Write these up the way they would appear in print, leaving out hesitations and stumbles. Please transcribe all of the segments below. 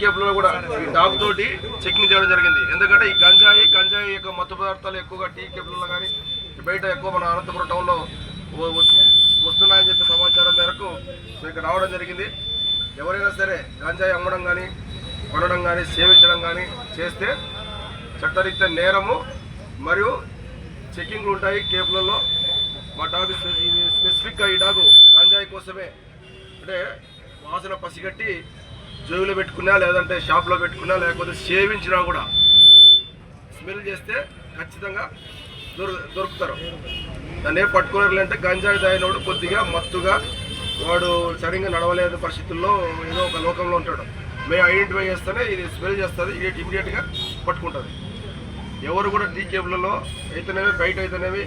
కేపులలో కూడా ఈ డాగ్ తోటి చెకింగ్ చేయడం జరిగింది. ఎందుకంటే ఈ గంజాయి యొక్క మత్తు పదార్థాలు ఎక్కువగా టీ కేపులలో కానీ బయట ఎక్కువ మన అనంతపురం టౌన్లో వస్తున్నాయని చెప్పి సమాచారం మేరకు ఇక్కడ రావడం జరిగింది. ఎవరైనా సరే గంజాయి అమ్మడం కానీ కొనడం కానీ సేవించడం కానీ చేస్తే చట్టరీత్యా నేరము మరియు చెకింగ్లు ఉంటాయి కేపులలో. మా డాగ్ స్పెసిఫిక్గా ఈ డాగు గంజాయి కోసమే, అంటే వాసన పసిగట్టి జోబులో పెట్టుకున్నా లేదంటే షాప్లో పెట్టుకున్నా లేకపోతే సేవించినా కూడా స్మెల్ చేస్తే ఖచ్చితంగా దొరుకుతారు. దాన్ని ఏం పట్టుకోలేరు. అంటే గంజాయి తాగినోడు కొద్దిగా మత్తుగా వాడు సరిగ్గా నడవలేని పరిస్థితుల్లో ఏదో ఒక లోకంలో ఉంటాడు. మేము ఐడెంటిఫై చేస్తేనే ఇది స్మెల్ చేస్తుంది, ఇమీడియట్గా పట్టుకుంటుంది. ఎవరు కూడా టీ కేబుల్లో అయితేనేవి బయట అయితేనేవి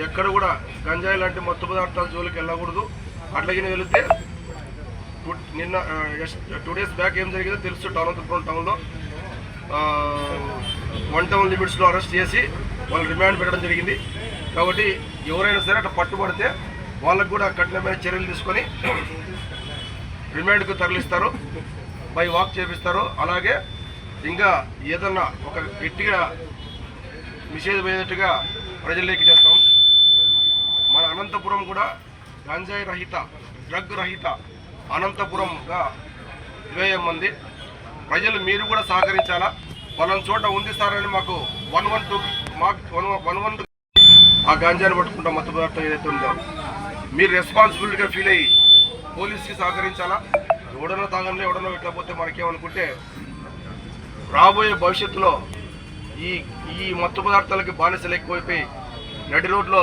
ఎక్కడ కూడా గంజాయి లాంటి మత్తు పదార్థాల జోలికి వెళ్ళకూడదు. అట్లాగే వెళితే నిన్న 2 days బ్యాక్ ఏం జరిగిందో తెలుసు. అనంతపురం టౌన్లో 1 town లిమిట్స్లో అరెస్ట్ చేసి వాళ్ళు రిమాండ్ పెట్టడం జరిగింది. కాబట్టి ఎవరైనా సరే అట్లా పట్టుబడితే వాళ్ళకు కూడా కఠినమైన చర్యలు తీసుకొని రిమాండ్కు తరలిస్తారు, బై వాక్ చేపిస్తారు. అలాగే ఇంకా ఏదన్నా ఒక గట్టిగా నిషేధమైనట్టుగా ప్రజల్లోకి చేస్తాం. మన అనంతపురం కూడా గంజాయి రహిత, డ్రగ్ రహిత అనంతపురంగా మంది ప్రజలు మీరు కూడా సహకరించాలా. పలానా చోట ఉంది సార్ అని మాకు 112 ఆ గంజాయిని పట్టుకుంటాం మత్తు పదార్థం ఏదైతే ఉందో మీరు రెస్పాన్సిబిలిటీగా ఫీల్ అయ్యి పోలీస్కి సహకరించాలా. ఎవడనో తాగండి ఎవడనో ఇట్లా పోతే మనకేమనుకుంటే రాబోయే భవిష్యత్తులో ఈ మత్తు పదార్థాలకి బానిసలు ఎక్కువైపోయి నడి రోడ్లో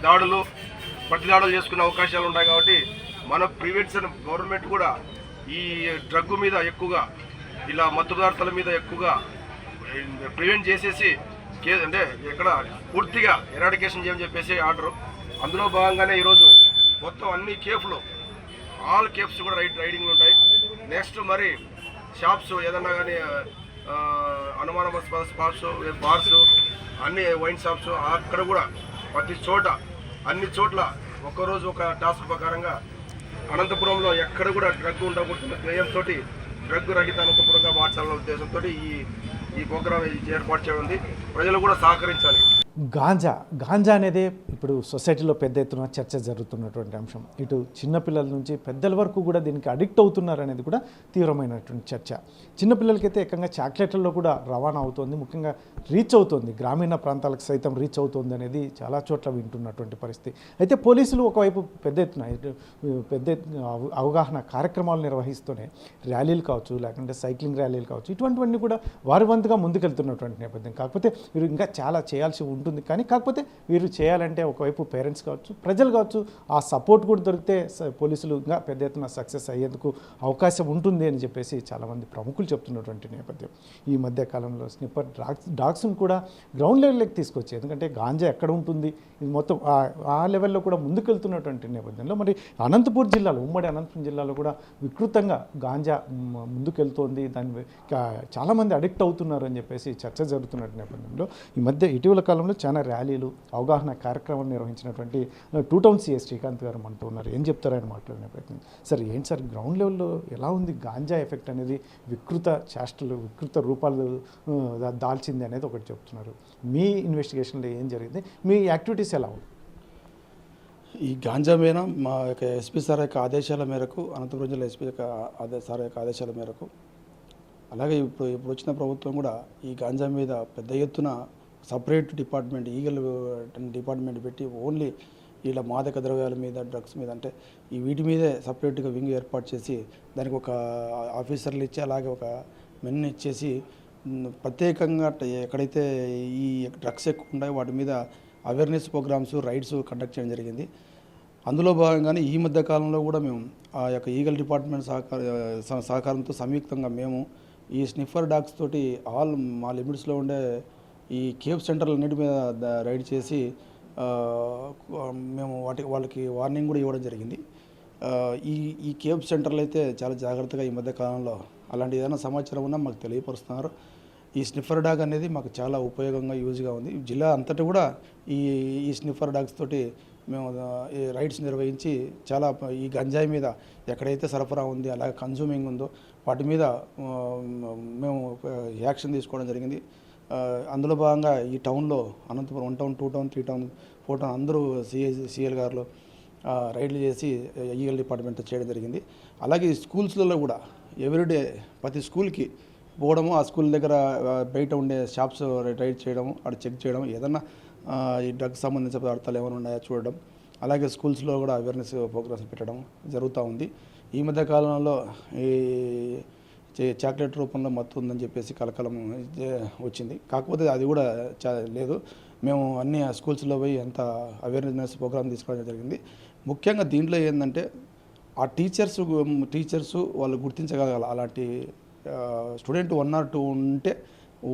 దాడులు ప్రతిదాడులు చేసుకునే అవకాశాలు ఉంటాయి. కాబట్టి మన ప్రివెన్షన్ గవర్నమెంట్ కూడా ఈ డ్రగ్ మీద ఎక్కువగా ఇలా మత్తు పదార్థాల మీద ఎక్కువగా ప్రివెంట్ చేసేసి అంటే ఎక్కడ పూర్తిగా ఎరాడికేషన్ చేయని చెప్పేసి ఆర్డరు. అందులో భాగంగానే ఈరోజు మొత్తం అన్ని కేఫ్లు ఆల్ కేఫ్స్ కూడా రైడింగ్లు ఉంటాయి. నెక్స్ట్ మరి షాప్స్ ఏదన్నా కానీ అనుమానాస్పద స్పాట్స్ బార్స్ అన్ని వైన్ షాప్స్ అక్కడ కూడా ప్రతి చోట అన్ని చోట్ల ఒక్కరోజు ఒక టాస్క్ ప్రకారంగా అనంతపురంలో ఎక్కడ కూడా డ్రగ్ ఉండకూడదు ధ్యేయంతో డ్రగ్ రహిత అనంతపురంగా మార్చాలన్న ఉద్దేశంతో ఈ ప్రోగ్రాం ఏర్పాటు చేయడం. ప్రజలు కూడా సహకరించాలి. గాంజా అనేది ఇప్పుడు సొసైటీలో పెద్ద ఎత్తున చర్చ జరుగుతున్నటువంటి అంశం. ఇటు చిన్నపిల్లల నుంచి పెద్దల వరకు కూడా దీనికి అడిక్ట్ అవుతున్నారు అనేది కూడా తీవ్రమైనటువంటి చర్చ. చిన్నపిల్లలకైతే ఏకంగా చాక్లెట్లలో కూడా రవాణా అవుతుంది, ముఖ్యంగా రీచ్ అవుతుంది, గ్రామీణ ప్రాంతాలకు సైతం రీచ్ అవుతుంది అనేది చాలా చోట్ల వింటున్నటువంటి పరిస్థితి. అయితే పోలీసులు ఒకవైపు పెద్ద ఎత్తున అవగాహన కార్యక్రమాలు నిర్వహిస్తూనే ర్యాలీలు కావచ్చు, లేకుంటే సైక్లింగ్ ర్యాలీలు కావచ్చు, ఇటువంటివన్నీ కూడా వారి వంతుగా ముందుకెళ్తున్నటువంటి నేపథ్యం. కాకపోతే వీరు ఇంకా చాలా చేయాల్సి ఉంటుంది. కానీ కాకపోతే వీరు చేయాలంటే ఒకవైపు పేరెంట్స్ కావచ్చు, ప్రజలు కావచ్చు, ఆ సపోర్ట్ కూడా దొరికితే పోలీసులు ఇంకా పెద్ద ఎత్తున సక్సెస్ అయ్యేందుకు అవకాశం ఉంటుంది అని చెప్పేసి చాలామంది ప్రముఖులు చెప్తున్నటువంటి నేపథ్యం. ఈ మధ్య కాలంలో స్నిఫర్ డాగ్స్ను కూడా గ్రౌండ్ లెవెల్లోకి తీసుకొచ్చి, ఎందుకంటే గాంజా ఎక్కడ ఉంటుంది ఇది మొత్తం ఆ లెవెల్లో కూడా ముందుకెళ్తున్నటువంటి నేపథ్యంలో మరి అనంతపురం జిల్లాలో, ఉమ్మడి అనంతపురం జిల్లాలో కూడా వికృతంగా గాంజా ముందుకెళ్తోంది, దాన్ని చాలామంది అడిక్ట్ అవుతున్నారు అని చెప్పేసి చర్చ జరుగుతున్న నేపథ్యంలో ఈ మధ్య ఇటీవల కాలంలో చాలా ర్యాలీలు, అవగాహన కార్యక్రమాలు నిర్వహించినటువంటి 2 Town CS శ్రీకాంత్ గారు మనతో ఉన్నారు. ఏం చెప్తారని మాట్లాడిన ప్రయత్నం. సార్ ఏంటి సార్ గ్రౌండ్ లెవెల్లో ఎలా ఉంది గాంజా ఎఫెక్ట్ అనేది, వికృత చేష్టలు, వికృత రూపాలు దాల్చింది అనేది ఒకటి చెప్తున్నారు. మీ ఇన్వెస్టిగేషన్లో ఏం జరిగింది, మీ యాక్టివిటీస్ ఎలా ఉంది? ఈ గాంజా మీద మా యొక్క ఎస్పీ సార్ యొక్క ఆదేశాల మేరకు, అనంతపురం జిల్లా ఎస్పీ సార్ యొక్క ఆదేశాల మేరకు, అలాగే ఇప్పుడు వచ్చిన ప్రభుత్వం కూడా ఈ గాంజా మీద పెద్ద ఎత్తున సపరేట్ డిపార్ట్మెంట్, ఈగల్ డిపార్ట్మెంట్ పెట్టి ఓన్లీ ఇలా మాదక ద్రవ్యాల మీద, డ్రగ్స్ మీద, అంటే ఈ వీటి మీదే సపరేట్గా వింగ్ ఏర్పాటు చేసి దానికి ఒక ఆఫీసర్లు ఇచ్చి అలాగే ఒక మెన్ ఇచ్చేసి ప్రత్యేకంగా ఎక్కడైతే ఈ డ్రగ్స్ ఎక్కువ ఉన్నాయో వాటి మీద అవేర్నెస్ ప్రోగ్రామ్స్, రైడ్స్ కండక్ట్ చేయడం జరిగింది. అందులో భాగంగానే ఈ మధ్య కాలంలో కూడా మేము ఆ యొక్క ఈగల్ డిపార్ట్మెంట్ సహకారంతో సంయుక్తంగా మేము ఈ స్నిఫర్ డాగ్స్ తోటి మా లిమిట్స్లో ఉండే ఈ కేఫ్ సెంటర్లన్నిటి మీద రైడ్ చేసి మేము వాళ్ళకి వార్నింగ్ కూడా ఇవ్వడం జరిగింది. ఈ కేఫ్ సెంటర్లు అయితే చాలా జాగ్రత్తగా ఈ మధ్య కాలంలో అలాంటి ఏదైనా సమాచారం ఉన్నా మాకు తెలియపరుస్తున్నారు. ఈ స్నిఫర్ డాగ్ అనేది మాకు చాలా ఉపయోగంగా, యూజ్గా ఉంది. జిల్లా అంతటా కూడా ఈ స్నిఫర్ డాగ్స్ తోటి మేము ఈ రైడ్స్ నిర్వహించి చాలా ఈ గంజాయి మీద ఎక్కడైతే సరఫరా ఉంది అలాగే కన్జ్యూమింగ్ ఉందో వాటి మీద మేము యాక్షన్ తీసుకోవడం జరిగింది. అందులో భాగంగా ఈ టౌన్లో Anantapuram 1 town 2 town 3 town 4 town అందరూ సిఎల్ గారు రైడ్లు చేసి ఈగల్ డిపార్ట్మెంట్ చేయడం జరిగింది. అలాగే ఈ స్కూల్స్లలో కూడా ఎవ్రీడే ప్రతి స్కూల్కి పోవడము, ఆ స్కూల్ దగ్గర బయట ఉండే షాప్స్ రైడ్ చేయడము, అక్కడ చెక్ చేయడం, ఏదన్నా ఈ డ్రగ్స్ సంబంధించిన పదార్థాలు ఏమైనా ఉన్నాయో చూడడం, అలాగే స్కూల్స్లో కూడా అవేర్నెస్ ప్రోగ్రామ్స్ పెట్టడం జరుగుతూ ఉంది. ఈ మధ్య కాలంలో ఈ చాక్లెట్ రూపంలో మత్తు ఉందని చెప్పేసి కలకలం వచ్చింది. కాకపోతే అది కూడా లేదు. మేము అన్ని స్కూల్స్లో పోయి అంత అవేర్నెస్ ప్రోగ్రామ్ తీసుకోవడం జరిగింది. ముఖ్యంగా దీంట్లో ఏంటంటే ఆ టీచర్స్ వాళ్ళు గుర్తించగలగాలి. అలాంటి స్టూడెంట్ 1 or 2 ఉంటే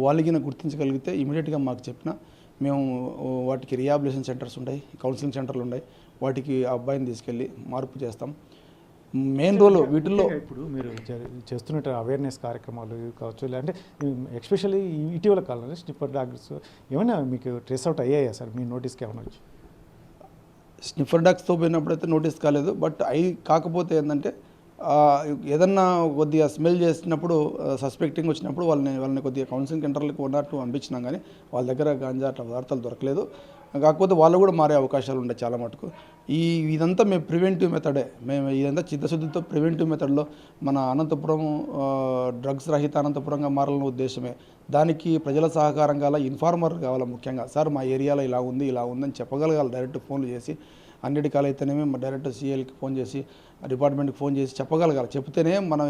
వాళ్ళకి గుర్తించగలిగితే ఇమీడియట్గా మాకు చెప్పిన మేము వాటికి రిహాబిలిటేషన్ సెంటర్స్ ఉన్నాయి, కౌన్సిలింగ్ సెంటర్లు ఉన్నాయి, వాటికి ఆ అబ్బాయిని తీసుకెళ్ళి మార్పు చేస్తాం. మెయిన్ రోల్ వీటిల్లో ఇప్పుడు మీరు చేస్తున్న అవేర్నెస్ కార్యక్రమాలు కావచ్చు, లేదంటే ఎస్పెషల్లీ ఇటీవల కాలంలో స్నిఫర్ డాగ్స్ ఏమైనా మీకు ట్రేస్ అవుట్ అయ్యాయా సార్ మీ నోటీస్కి ఏమైనా వచ్చి? స్నిఫర్ డాగ్స్తో పోయినప్పుడైతే నోటీస్ కాలేదు. బట్ కాకపోతే ఏంటంటే ఏదన్నా కొద్దిగా స్మెల్ చేసినప్పుడు సస్పెక్టింగ్ వచ్చినప్పుడు వాళ్ళని కొద్దిగా కౌన్సిలింగ్ సెంటర్లకు 1 or 2 పంపించినాం, కానీ వాళ్ళ దగ్గర గాంజా అట్లా పదార్థాలు దొరకలేదు. కాకపోతే వాళ్ళు కూడా మారే అవకాశాలు ఉంటాయి చాలా మటుకు. ఇదంతా మేము ప్రివెంటివ్ మెథడే, మేము ఇదంతా చిత్తశుద్ధితో ప్రివెంటివ్ మెథడ్లో మన అనంతపురం డ్రగ్స్ రహిత అనంతపురంగా మారాలన్న ఉద్దేశమే. దానికి ప్రజల సహకారం కావాలా, ఇన్ఫార్మర్ కావాలా. ముఖ్యంగా సార్ మా ఏరియాలో ఇలా ఉందని చెప్పగలగాలి. డైరెక్ట్ ఫోన్లు చేసి అన్నిటికాలు అయితేనేమి డైరెక్ట్ సిఎల్కి ఫోన్ చేసి డిపార్ట్మెంట్కి ఫోన్ చేసి చెప్పగలగాలి. చెప్తేనే మనం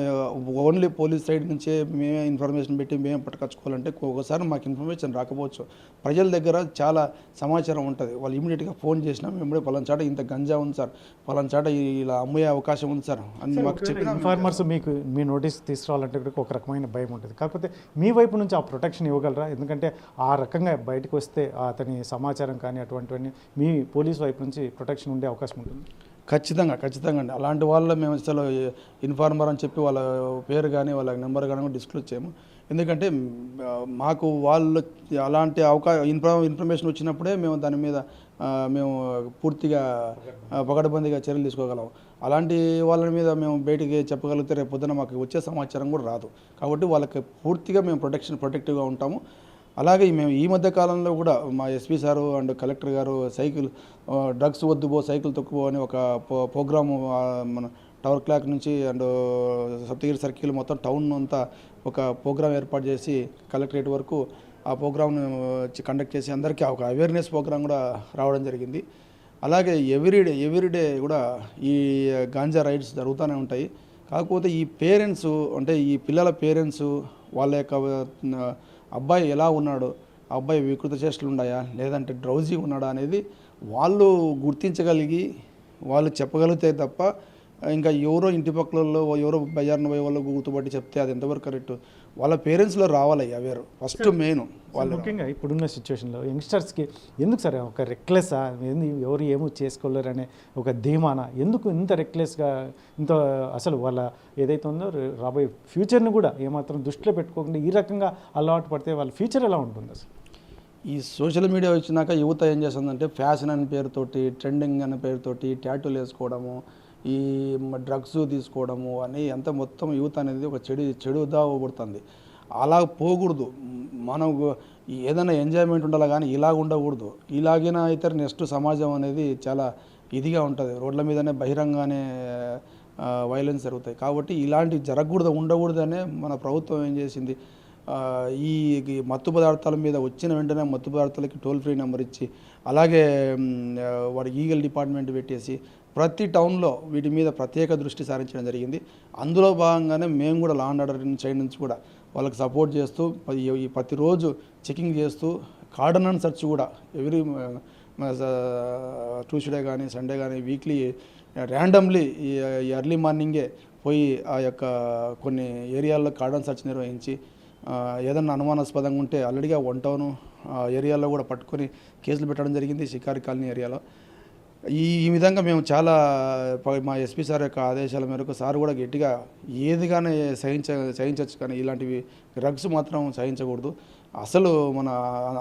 ఓన్లీ పోలీస్ సైడ్ నుంచే మేమే ఇన్ఫర్మేషన్ పెట్టి మేమే పట్టుకొచ్చుకోవాలంటే ఒకసారి మాకు ఇన్ఫర్మేషన్ రాకపోవచ్చు. ప్రజల దగ్గర చాలా సమాచారం ఉంటుంది. వాళ్ళు ఇమీడియట్గా ఫోన్ చేసినా మేము పలానా చాట ఇంత గంజా ఉంది సార్, పలానా చాట ఇలా అమ్మే అవకాశం ఉంది సార్ అని మాకు చెప్పిన ఇన్ఫార్మర్స్ మీకు మీ నోటీస్ తీసుకురావాలంటే ఒక రకమైన భయం ఉంటుంది. కాకపోతే మీ వైపు నుంచి ఆ ప్రొటెక్షన్ ఇవ్వగలరా? ఎందుకంటే ఆ రకంగా బయటకు వస్తే అతని సమాచారం కానీ అటువంటివన్నీ మీ పోలీస్ వైపు నుంచి ప్రొటెక్షన్ ఉండే అవకాశం ఉంటుంది. ఖచ్చితంగా అండి. అలాంటి వాళ్ళు మేము అసలు ఇన్ఫార్మర్ అని చెప్పి వాళ్ళ పేరు కానీ వాళ్ళ నెంబర్ కానీ డిస్క్లోజ్ చేయము. ఎందుకంటే మాకు వాళ్ళు అలాంటి ఇన్ఫర్మేషన్ వచ్చినప్పుడే మేము దాని మీద మేము పూర్తిగా పకడ్బందీగా చర్యలు తీసుకోగలం. అలాంటి వాళ్ళ మీద మేము బయటికి చెప్పగలిగితే రేపు పొద్దున మాకు వచ్చే సమాచారం కూడా రాదు. కాబట్టి వాళ్ళకి పూర్తిగా మేము ప్రొటెక్టివ్గా ఉంటాము. అలాగే మేము ఈ మధ్య కాలంలో కూడా మా ఎస్పీ సారు అండ్ కలెక్టర్ గారు డ్రగ్స్ వద్దుబో సైకిల్ తొక్కుబో అని ఒక ప్రోగ్రాము మన టవర్ క్లాక్ నుంచి అండ్ సప్తగిరి సర్కిల్ మొత్తం టౌన్ అంతా ఒక ప్రోగ్రాం ఏర్పాటు చేసి కలెక్టరేట్ వరకు ఆ ప్రోగ్రామ్ను కండక్ట్ చేసి అందరికీ ఒక అవేర్నెస్ ప్రోగ్రాం కూడా రావడం జరిగింది. అలాగే ఎవ్రీడే కూడా ఈ గాంజా రైడ్స్ జరుగుతూనే ఉంటాయి. కాకపోతే ఈ పేరెంట్స్ అంటే ఈ పిల్లల పేరెంట్స్ వాళ్ళ యొక్క అబ్బాయి ఎలా ఉన్నాడు, ఆ అబ్బాయి వికృత చేష్టలు ఉన్నాయా లేదంటే డ్రౌజీ ఉన్నాడా అనేది వాళ్ళు గుర్తించగలిగి వాళ్ళు చెప్పగలిగితే తప్ప ఇంకా ఎవరో ఇంటి పక్కలలో ఎవరో బజార్న పోయే వాళ్ళు గుర్తుపట్టి చెప్తే అది ఎంతవరకు కరెక్ట్. వాళ్ళ పేరెంట్స్లో రావాలి అవేరు ఫస్ట్ మెయిన్. వాళ్ళు ముఖ్యంగా ఇప్పుడున్న సిచ్యువేషన్లో యంగ్స్టర్స్కి ఎందుకు సరే ఒక రెక్లెస్సా, ఎవరు ఏమో చేసుకోలేరు అనే ఒక ధీమానా, ఎందుకు ఇంత రెక్లెస్గా ఇంత అసలు వాళ్ళ ఏదైతే ఉందో రాబోయే ఫ్యూచర్ని కూడా ఏమాత్రం దృష్టిలో పెట్టుకోకుండా ఈ రకంగా అలవాటు పడితే వాళ్ళ ఫ్యూచర్ ఎలా ఉంటుంది అసలు? ఈ సోషల్ మీడియా వచ్చినాక యువత ఏం చేస్తుందంటే ఫ్యాషన్ అనే పేరుతోటి, ట్రెండింగ్ అనే పేరుతోటి ట్యాటూలు వేసుకోవడము, ఈ డ్రగ్స్ తీసుకోవడము అని అంత మొత్తం యూత్ అనేది ఒక చెడుదా పడుతుంది. అలా పోకూడదు. మనం ఏదైనా ఎంజాయ్మెంట్ ఉండాలి కానీ ఇలాగ ఉండకూడదు. ఇలాగినా అయితే నెక్స్ట్ సమాజం అనేది చాలా ఇదిగా ఉంటుంది. రోడ్ల మీదనే బహిరంగానే వైలెన్స్ జరుగుతాయి. కాబట్టి ఇలాంటివి ఉండకూడదనే మన ప్రభుత్వం ఏం చేసింది, ఈ మత్తు పదార్థాల మీద వచ్చిన వెంటనే మత్తు పదార్థాలకి టోల్ ఫ్రీ నెంబర్ ఇచ్చి అలాగే వాడి ఈగల్ డిపార్ట్మెంట్ పెట్టేసి ప్రతి టౌన్లో వీటి మీద ప్రత్యేక దృష్టి సారించడం జరిగింది. అందులో భాగంగానే మేము కూడా లా అండ్ ఆర్డర్ సైడ్ నుంచి కూడా వాళ్ళకి సపోర్ట్ చేస్తూ ప్రతిరోజు చెకింగ్ చేస్తూ కార్డనన్ సెర్చ్ కూడా ఎవ్రీ ట్యూస్డే కానీ సండే కానీ వీక్లీ ర్యాండమ్లీ ఈ ఎర్లీ మార్నింగే పోయి ఆ యొక్క కొన్ని ఏరియాల్లో కార్డన్ సెర్చ్ నిర్వహించి ఏదన్నా అనుమానాస్పదంగా ఉంటే ఆల్రెడీగా 1 టౌన్ ఏరియాలో కూడా పట్టుకొని కేసులు పెట్టడం జరిగింది. షికారి కాలనీ ఏరియాలో ఈ విధంగా మేము చాలా మా ఎస్పీ సార్ యొక్క ఆదేశాల మేరకు సార్ కూడా గట్టిగా ఏదిగానే సహించవచ్చు, కానీ ఇలాంటివి డ్రగ్స్ మాత్రం సహించకూడదు. అసలు మన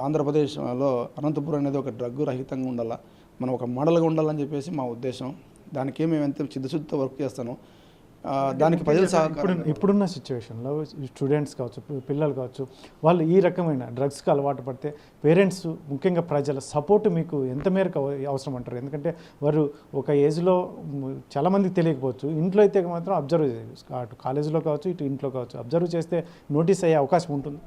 ఆంధ్రప్రదేశ్లో అనంతపురం అనేది ఒక డ్రగ్ రహితంగా ఉండాలా. మనం ఒక మోడల్గా ఉండాలని చెప్పేసి మా ఉద్దేశం. దానికి మేము ఎంత చిత్తశుద్ధితో వర్క్ చేస్తానో దానికి ప్రజలు సహకారం. ఇప్పుడున్న సిచ్యువేషన్లో స్టూడెంట్స్ కావచ్చు, పిల్లలు కావచ్చు, వాళ్ళు ఈ రకమైన డ్రగ్స్కి అలవాటు పడితే పేరెంట్స్, ముఖ్యంగా ప్రజల సపోర్ట్ మీకు ఎంత మేరకు అవసరం అంటారు? ఎందుకంటే వారు ఒక ఏజ్లో చాలామందికి తెలియకపోవచ్చు, ఇంట్లో అయితే మాత్రం అబ్జర్వ్ అటు కాలేజీలో కావచ్చు, ఇటు ఇంట్లో కావచ్చు, అబ్జర్వ్ చేస్తే నోటీస్ అయ్యే అవకాశం ఉంటుంది.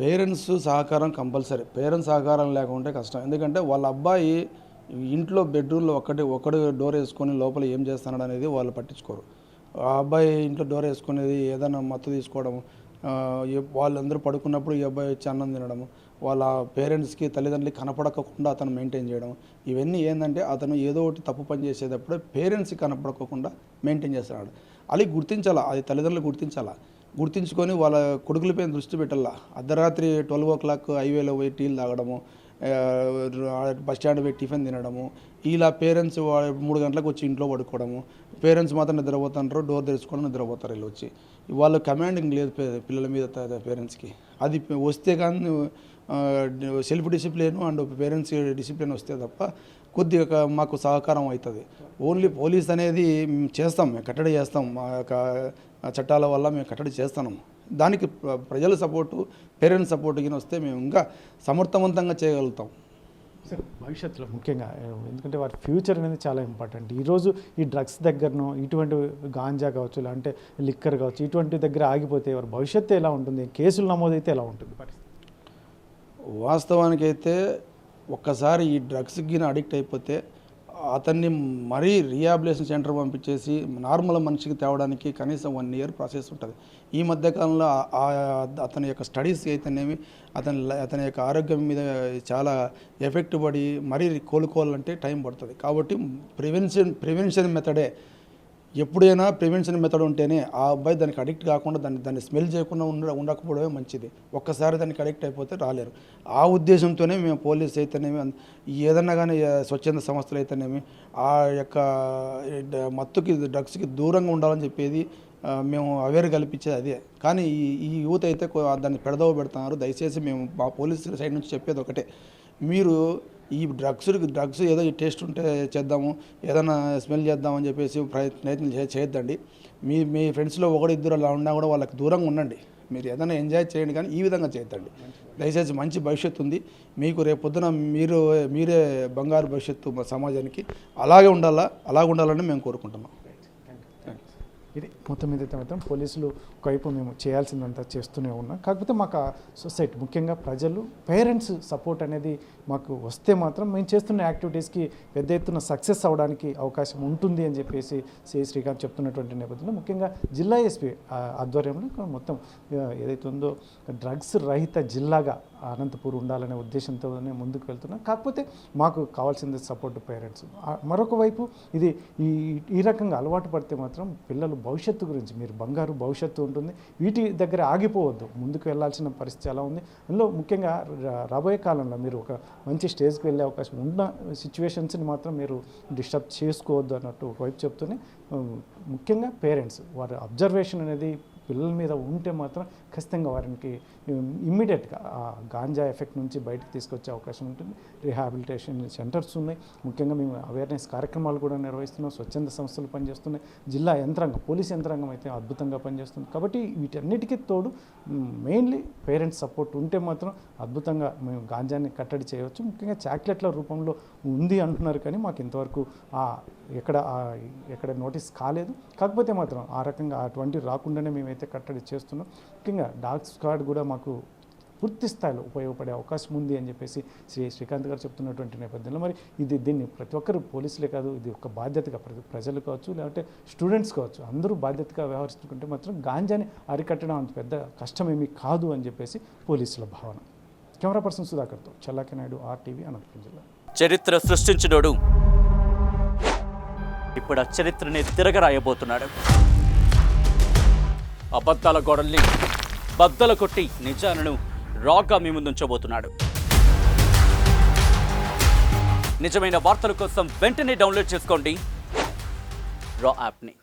పేరెంట్స్ సహకారం కంపల్సరీ. పేరెంట్స్ సహకారం లేకుంటే కష్టం. ఎందుకంటే వాళ్ళ అబ్బాయి ఇంట్లో బెడ్రూమ్లో ఒకడు డోర్ వేసుకొని లోపల ఏం చేస్తున్నాడు అనేది వాళ్ళు పట్టించుకోరు. ఆ అబ్బాయి ఇంట్లో డోర్ వేసుకునేది ఏదైనా మత్తు తీసుకోవడము, వాళ్ళందరూ పడుకున్నప్పుడు ఈ అబ్బాయి వచ్చి అన్నం తినడము, వాళ్ళ పేరెంట్స్కి తల్లిదండ్రులకి కనపడకుండా అతను మెయింటైన్ చేయడం, ఇవన్నీ ఏంటంటే అతను ఏదో ఒకటి తప్పు పని చేసేటప్పుడు పేరెంట్స్కి కనపడకుండా మెయింటైన్ చేస్తున్నాడు. అది గుర్తించాలా, అది తల్లిదండ్రులు గుర్తించాలా. గుర్తించుకొని వాళ్ళ కొడుకులపై దృష్టి పెట్టాలా. అర్ధరాత్రి 12 o'clock హైవేలో పోయి టీలు తాగడము, బస్ స్టాండ్ పోయి టిఫిన్ తినడము, ఇలా పేరెంట్స్ 3 గంటలకు వచ్చి ఇంట్లో పడుకోవడము, పేరెంట్స్ మాత్రం నిద్రపోతుంటారు, డోర్ తెరుచుకొని నిద్రపోతారు. వీళ్ళు వచ్చి వాళ్ళు కమాండింగ్ లేదు పిల్లల మీద పేరెంట్స్కి. అది వస్తే కానీ self discipline and parents discipline వస్తే తప్ప కొద్దిగా మాకు సహకారం అవుతుంది. ఓన్లీ పోలీస్ అనేది మేము చేస్తాం, మేము కట్టడి చేస్తాం, మా యొక్క చట్టాల వల్ల మేము కట్టడి చేస్తున్నాము. దానికి ప్రజల సపోర్టు, పేరెంట్స్ సపోర్ట్ కింద వస్తే మేము ఇంకా సమర్థవంతంగా చేయగలుగుతాం. సార్, భవిష్యత్తులో ముఖ్యంగా ఎందుకంటే వారి ఫ్యూచర్ అనేది చాలా ఇంపార్టెంట్. ఈరోజు ఈ డ్రగ్స్ దగ్గరనో, ఇటువంటి గాంజా కావచ్చు, లేదంటే లిక్కర్ కావచ్చు, ఇటువంటి దగ్గర ఆగిపోతే వారి భవిష్యత్తు ఎలా ఉంటుంది? కేసులు నమోదైతే ఎలా ఉంటుంది పరిస్థితి? వాస్తవానికైతే ఒక్కసారి ఈ డ్రగ్స్కి అడిక్ట్ అయిపోతే అతన్ని మరీ రీహాబిలిటేషన్ సెంటర్ పంపించేసి నార్మల్ మనిషికి తేవడానికి కనీసం 1 year ప్రాసెస్ ఉంటుంది. ఈ మధ్యకాలంలో అతని యొక్క స్టడీస్ అయితేనేమి, అతని యొక్క ఆరోగ్యం మీద చాలా ఎఫెక్ట్ పడి మరీ కోలుకోవాలంటే టైం పడుతుంది. కాబట్టి ప్రివెన్షన్ మెథడే, ఎప్పుడైనా ప్రివెన్షన్ మెథడ్ ఉంటేనే ఆ అబ్బాయి దానికి అడిక్ట్ కాకుండా దాన్ని స్మెల్ చేయకుండా ఉండకపోవడమే మంచిది. ఒక్కసారి దానికి అడిక్ట్ అయిపోతే రాలేరు. ఆ ఉద్దేశంతోనే మేము పోలీస్ అయితేనేమి, ఏదన్నా కానీ స్వచ్ఛంద సంస్థలు అయితేనేమి ఆ యొక్క మత్తుకి, డ్రగ్స్కి దూరంగా ఉండాలని చెప్పేది మేము అవేర్ కల్పించేది అదే. కానీ ఈ యూత్ అయితే దాన్ని పెడదవ పెడుతున్నారు. దయచేసి మేము మా పోలీసుల సైడ్ నుంచి చెప్పేది ఒకటే, మీరు ఈ డ్రగ్స్ ఏదో ఈ టేస్ట్ ఉంటే చేద్దాము, ఏదైనా స్మెల్ చేద్దామని చెప్పేసి ప్రయత్నం చేయొద్దండి. మీ ఫ్రెండ్స్లో 1-2 అలా ఉన్నా కూడా వాళ్ళకి దూరంగా ఉండండి. మీరు ఏదైనా ఎంజాయ్ చేయండి, కానీ ఈ విధంగా చేయొద్దండి. దయచేసి మంచి భవిష్యత్తు ఉంది మీకు. రేపు పొద్దున మీరే బంగారు భవిష్యత్తు సమాజానికి. అలాగే ఉండాలని మేము కోరుకుంటున్నాం. ఇది మొత్తం మీద అయితే మాత్రం పోలీసులు ఒకవైపు మేము చేయాల్సిందంతా చేస్తూనే ఉన్నాం. కాకపోతే మాకు సొసైటీ, ముఖ్యంగా ప్రజలు, పేరెంట్స్ సపోర్ట్ అనేది మాకు వస్తే మాత్రం మేము చేస్తున్న యాక్టివిటీస్కి పెద్ద ఎత్తున సక్సెస్ అవ్వడానికి అవకాశం ఉంటుంది అని చెప్పేసి శ్రీకాంత్ చెప్తున్నటువంటి నేపథ్యంలో, ముఖ్యంగా జిల్లా ఎస్పీ ఆధ్వర్యంలో మొత్తం ఏదైతే ఉందో డ్రగ్స్ రహిత జిల్లాగా అనంతపూర్ ఉండాలనే ఉద్దేశంతోనే ముందుకు వెళ్తున్నాం. కాకపోతే మాకు కావాల్సింది సపోర్ట్ పేరెంట్స్. మరొక వైపు ఇది ఈ రకంగా అలవాటు పడితే మాత్రం పిల్లలు భవిష్యత్తు గురించి, మీరు బంగారు భవిష్యత్తు ఉంటుంది, వీటి దగ్గర ఆగిపోవద్దు, ముందుకు వెళ్ళాల్సిన పరిస్థితి ఎలా ఉంది. అందులో ముఖ్యంగా రాబోయే కాలంలో మీరు ఒక మంచి స్టేజ్కి వెళ్ళే అవకాశం ఉన్న సిచ్యువేషన్స్ని మాత్రం మీరు డిస్టర్బ్ చేసుకోవద్దు అన్నట్టు ఒకవైపు చెప్తూనే, ముఖ్యంగా పేరెంట్స్ వారి అబ్జర్వేషన్ అనేది పిల్లల మీద ఉంటే మాత్రం ఖచ్చితంగా వారికి ఇమ్మీడియట్గా ఆ గాంజా ఎఫెక్ట్ నుంచి బయటకు తీసుకొచ్చే అవకాశం ఉంటుంది. రీహాబిలిటేషన్ సెంటర్స్ ఉన్నాయి, ముఖ్యంగా మేము అవేర్నెస్ కార్యక్రమాలు కూడా నిర్వహిస్తున్నాం, స్వచ్ఛంద సంస్థలు పనిచేస్తున్నాయి, జిల్లా యంత్రాంగం, పోలీస్ యంత్రాంగం అయితే అద్భుతంగా పనిచేస్తుంది. కాబట్టి వీటన్నిటికీ తోడు మెయిన్లీ పేరెంట్స్ సపోర్ట్ ఉంటే మాత్రం అద్భుతంగా మేము గాంజాని కట్టడి చేయవచ్చు. ముఖ్యంగా చాక్లెట్ల రూపంలో ఉంది అంటున్నారు, కానీ మాకు ఇంతవరకు ఎక్కడ నోటీస్ కాలేదు. కాకపోతే మాత్రం ఆ రకంగా అటువంటి రాకుండానే మేమైతే కట్టడి చేస్తున్నాం. ముఖ్యంగా డాగ్ స్క్వాడ్ కూడా మాకు పూర్తి స్థాయిలో ఉపయోగపడే అవకాశం ఉంది అని చెప్పేసి శ్రీకాంత్ గారు చెప్తున్నటువంటి నేపథ్యంలో, మరి దీన్ని ప్రతి ఒక్కరు, పోలీసులే కాదు, ఇది ఒక బాధ్యతగా ప్రజలు కావచ్చు, లేదంటే స్టూడెంట్స్ కావచ్చు, అందరూ బాధ్యతగా వ్యవహరిస్తుంటే మాత్రం గాంజాని అరికట్టడం అంత పెద్ద కష్టమేమీ కాదు అని చెప్పేసి పోలీసుల భావన. కెమెరా పర్సన్ సుధాకర్తో చల్లాకి నాయుడు, RTV, అనంతపురం జిల్లా. చరిత్ర సృష్టించినోడు ఇప్పుడు ఆ చరిత్రని తిరగరాయబోతున్నాడు. అబద్ధాల గోడల్ని బద్దలు కొట్టి నిజాలను రాగా మీ ముందుంచబోతున్నాడు. నిజమైన వార్తల కోసం వెంటనే డౌన్లోడ్ చేసుకోండి రా యాప్ని.